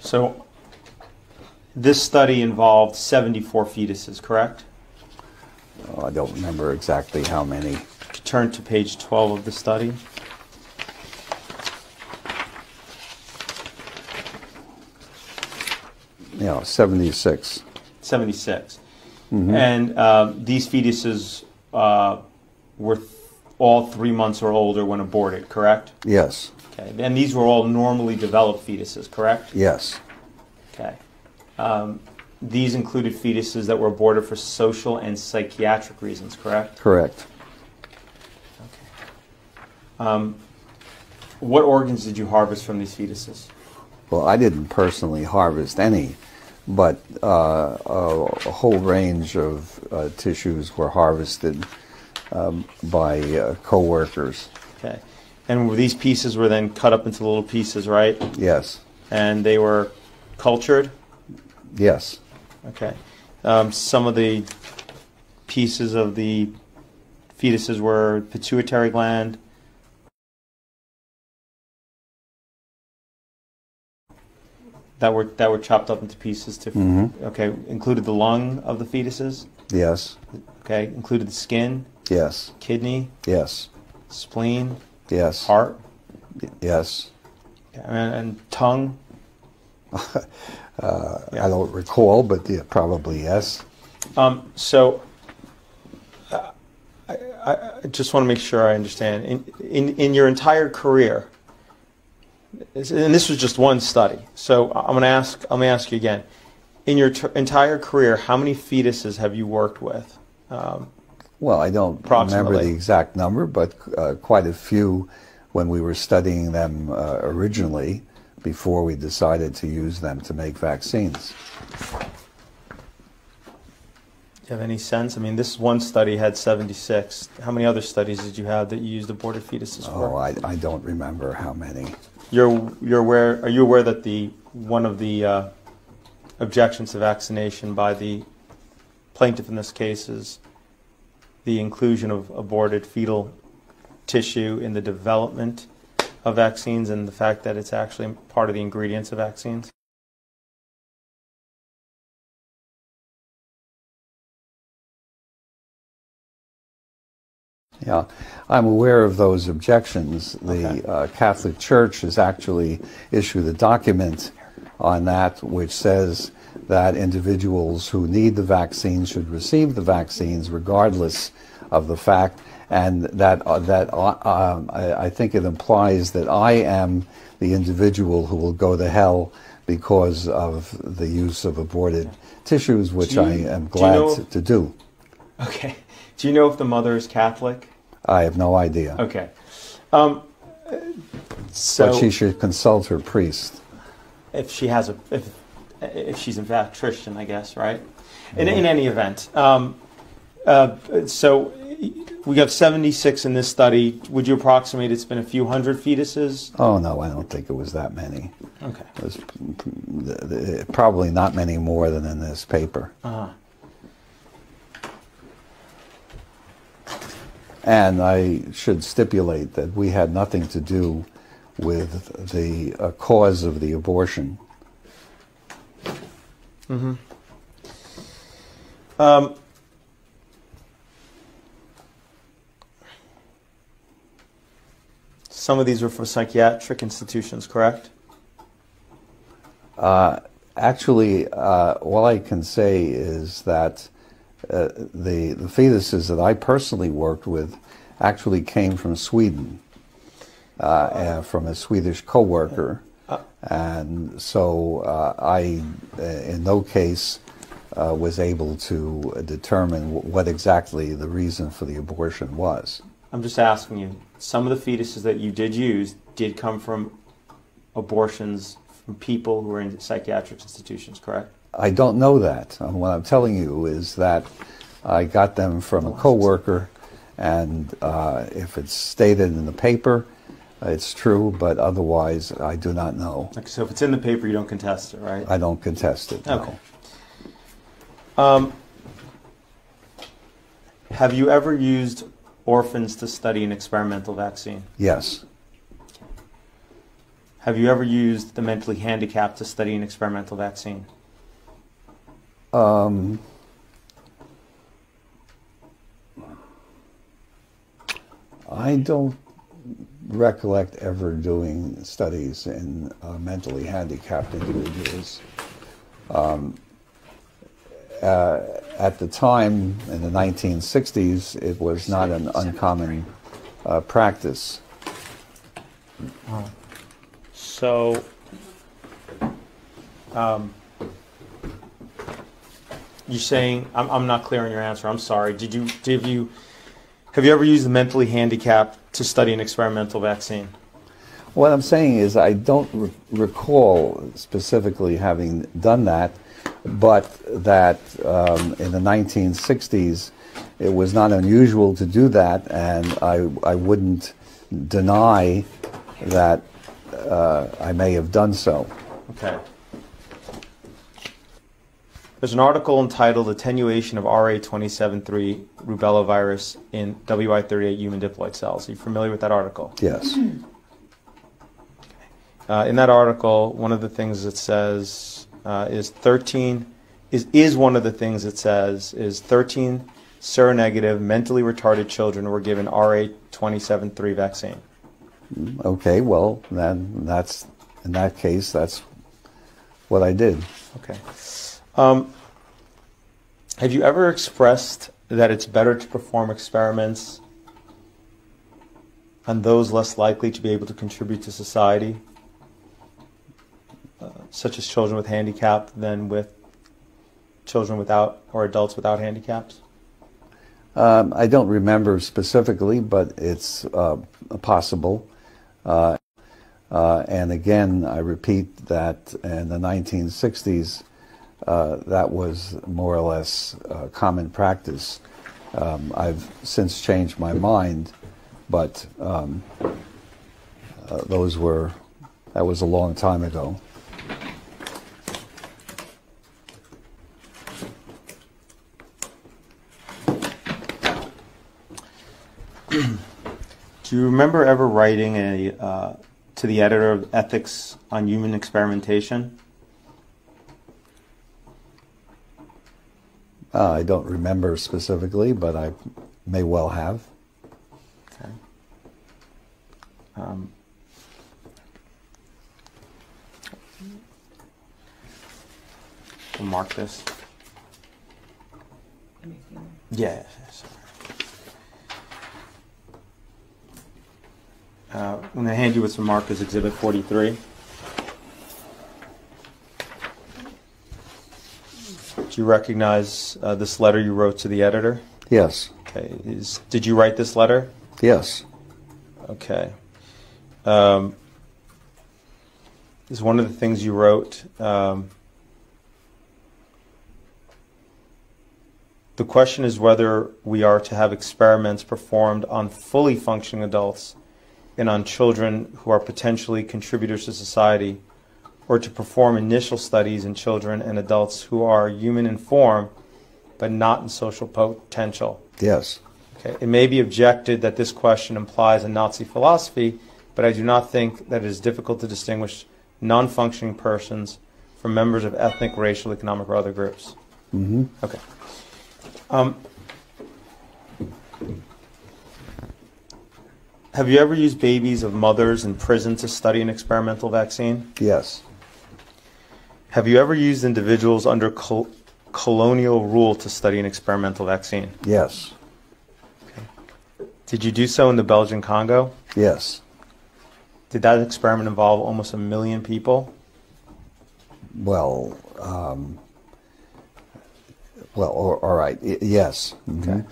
So this study involved 74 fetuses, correct? Oh, I don't remember exactly how many. Turn to page 12 of the study. Yeah, 76. 76. Mm-hmm. And these fetuses were all 3 months or older when aborted, correct? Yes. Okay. And these were all normally developed fetuses, correct? Yes. Okay. These included fetuses that were aborted for social and psychiatric reasons, correct? Correct. Okay. What organs did you harvest from these fetuses? Well, I didn't personally harvest any, but a whole range of tissues were harvested by co-workers. Okay. And these pieces were then cut up into little pieces, right? Yes. And they were cultured? Yes. Okay. Some of the pieces of the fetuses were pituitary gland. That were chopped up into pieces to. Mm-hmm. Okay. Included the lung of the fetuses. Yes. Okay. Included the skin. Yes. Kidney. Yes. Spleen. Yes. Heart. Yes. And tongue. I don't recall, but yeah, probably yes. So I just want to make sure I understand. In your entire career, and this was just one study, so I'm going to ask you again. In your entire career, how many fetuses have you worked with? Well, I don't remember the exact number, but quite a few when we were studying them originally, before we decided to use them to make vaccines. Do you have any sense? I mean, this one study had 76. How many other studies did you have that you used aborted fetuses for? Oh, I don't remember how many. You're aware? Are you aware that one of the objections to vaccination by the plaintiff in this case is the inclusion of aborted fetal tissue in the development of vaccines, and the fact that it's actually part of the ingredients of vaccines? Yeah, I'm aware of those objections. The Catholic Church has actually issued a document on that which says that individuals who need the vaccine should receive the vaccines regardless of the fact, and that I think it implies that I am the individual who will go to hell because of the use of aborted tissues, which I am glad to do. Okay. Do you know if the mother is Catholic? I have no idea. Okay. But she should consult her priest. If she has if she's in fact Christian, I guess, right? In any event, so we got 76 in this study. Would you approximate it's been a few hundred fetuses? Oh no, I don't think it was that many. Okay. It was probably not many more than in this paper. Uh-huh. And I should stipulate that we had nothing to do with the cause of the abortion. Mm-hmm. Some of these were for psychiatric institutions, correct? Actually, all I can say is that the fetuses that I personally worked with actually came from Sweden, from a Swedish co-worker, and so I, in no case, was able to determine what exactly the reason for the abortion was. I'm just asking you, some of the fetuses that you did use did come from abortions from people who were in psychiatric institutions, correct? I don't know that. What I'm telling you is that I got them from a co-worker, and if it's stated in the paper, it's true, but otherwise I do not know. Okay, so if it's in the paper, you don't contest it, right? I don't contest it, no. Okay. Have you ever used orphans to study an experimental vaccine? Yes. Have you ever used the mentally handicapped to study an experimental vaccine? I don't recollect ever doing studies in mentally handicapped individuals. At the time, in the 1960s, it was not an uncommon practice. So, you're saying, I'm not clear on your answer, I'm sorry. Have you ever used the mentally handicapped to study an experimental vaccine? What I'm saying is I don't recall specifically having done that, but that in the 1960s it was not unusual to do that, and I wouldn't deny that I may have done so. Okay. There's an article entitled Attenuation of RA27.3 Rubella Virus in WI38 Human Diploid Cells. Are you familiar with that article? Yes. In that article, one of the things it says is 13 seronegative, mentally retarded children were given RA27.3 vaccine. Okay, well, then that's, in that case, that's what I did. Okay. Have you ever expressed that it's better to perform experiments on those less likely to be able to contribute to society, such as children with handicap, than with children without or adults without handicaps? I don't remember specifically, but it's possible. And again, I repeat that in the 1960s, that was more or less common practice. I've since changed my mind, but that was a long time ago. Do you remember ever writing to the editor of Ethics on Human Experimentation? I don't remember specifically, but I may well have. Okay. I'll mark this. Yeah. I'm going to hand you what's marked as Exhibit 43. Do you recognize this letter you wrote to the editor? Yes. Okay. Did you write this letter? Yes. Okay. This is one of the things you wrote. The question is whether we are to have experiments performed on fully functioning adults and on children who are potentially contributors to society, or to perform initial studies in children and adults who are human in form but not in social potential. Yes. Okay. It may be objected that this question implies a Nazi philosophy, but I do not think that it is difficult to distinguish non-functioning persons from members of ethnic, racial, economic, or other groups. Mm-hmm. Okay. Have you ever used babies of mothers in prison to study an experimental vaccine? Yes. Have you ever used individuals under colonial rule to study an experimental vaccine? Yes. Okay. Did you do so in the Belgian Congo? Yes. Did that experiment involve almost 1 million people? Well, all right. Yes. Mm-hmm. Okay.